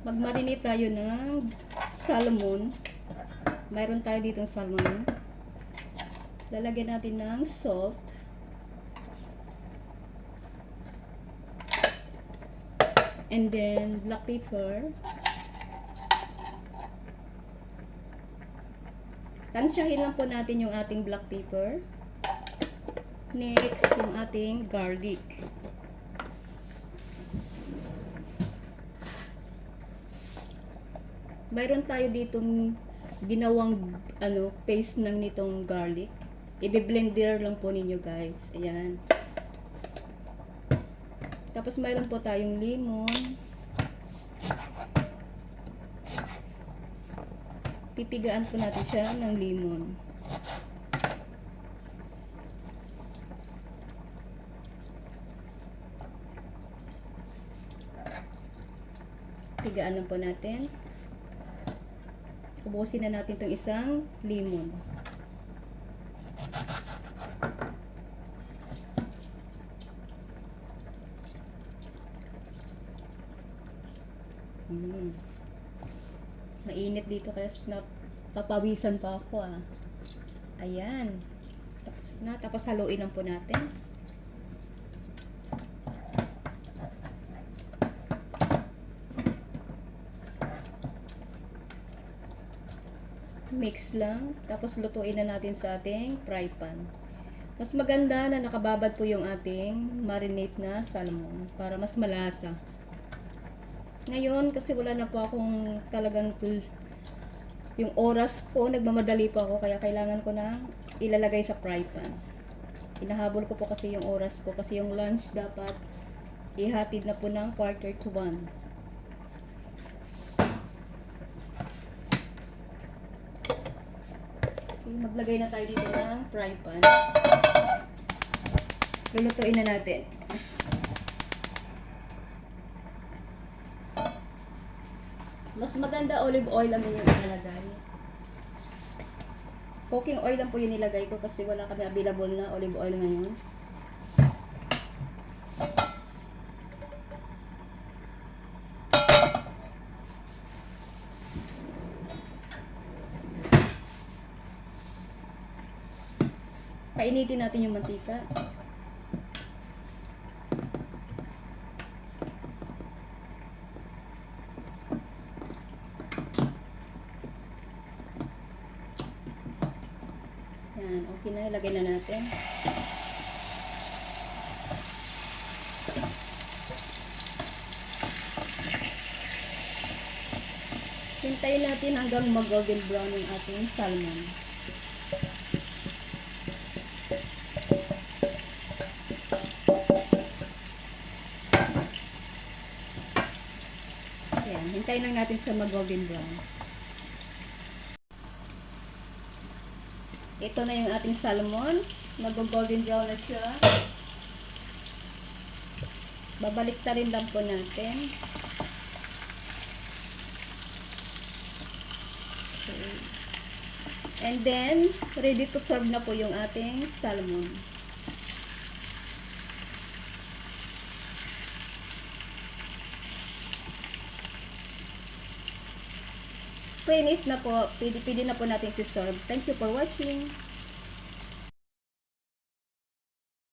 Magmarinate tayo ng salmon. Mayroon tayo ditong salmon. Lalagyan natin ng salt. And then black pepper. Tansyahin lang po natin yung ating black pepper. Next, yung ating garlic. Mayroon tayo ditong ginawang paste ng nitong garlic. I-blender lang po ninyo guys. Ayan. Tapos mayroon po tayong lemon. Pipigaan po natin siya ng lemon. Pigaan lang po natin. Ubusin na natin itong isang lemon. Mainit dito kaya napapawisan pa ako ah. Ayan. Tapos na. Tapos haluin lang po natin. Mix lang. Tapos lutuin na natin sa ating fry pan. Mas maganda na nakababad po yung ating marinate na salmon para mas malasa. Ngayon, kasi wala na po akong talagang yung oras ko, nagmamadali po ako, kaya kailangan ko na ilalagay sa fry pan. Inahabol ko po kasi yung oras ko, kasi yung lunch dapat ihatid na po ng 1:45. Okay, maglagay na tayo dito ng fry pan. Lulutuin na natin. Mas maganda olive oil lang yung ilalagay. Cooking oil lang po yung nilagay ko kasi wala kami available na olive oil ngayon. Painitin natin yung mantika. Yan, okay na. Ilagay na natin. Hintayin natin hanggang mag-golden brown yung ating salmon. Yan, hintayin lang natin sa mag-golden brown. Ito na yung ating salmon. Mag-golden brown na siya. Babalik ta rin lang po natin. Okay. And then, ready to serve na po yung ating salmon. Finish na po. Pwede na po natin i-serve. Thank you for watching.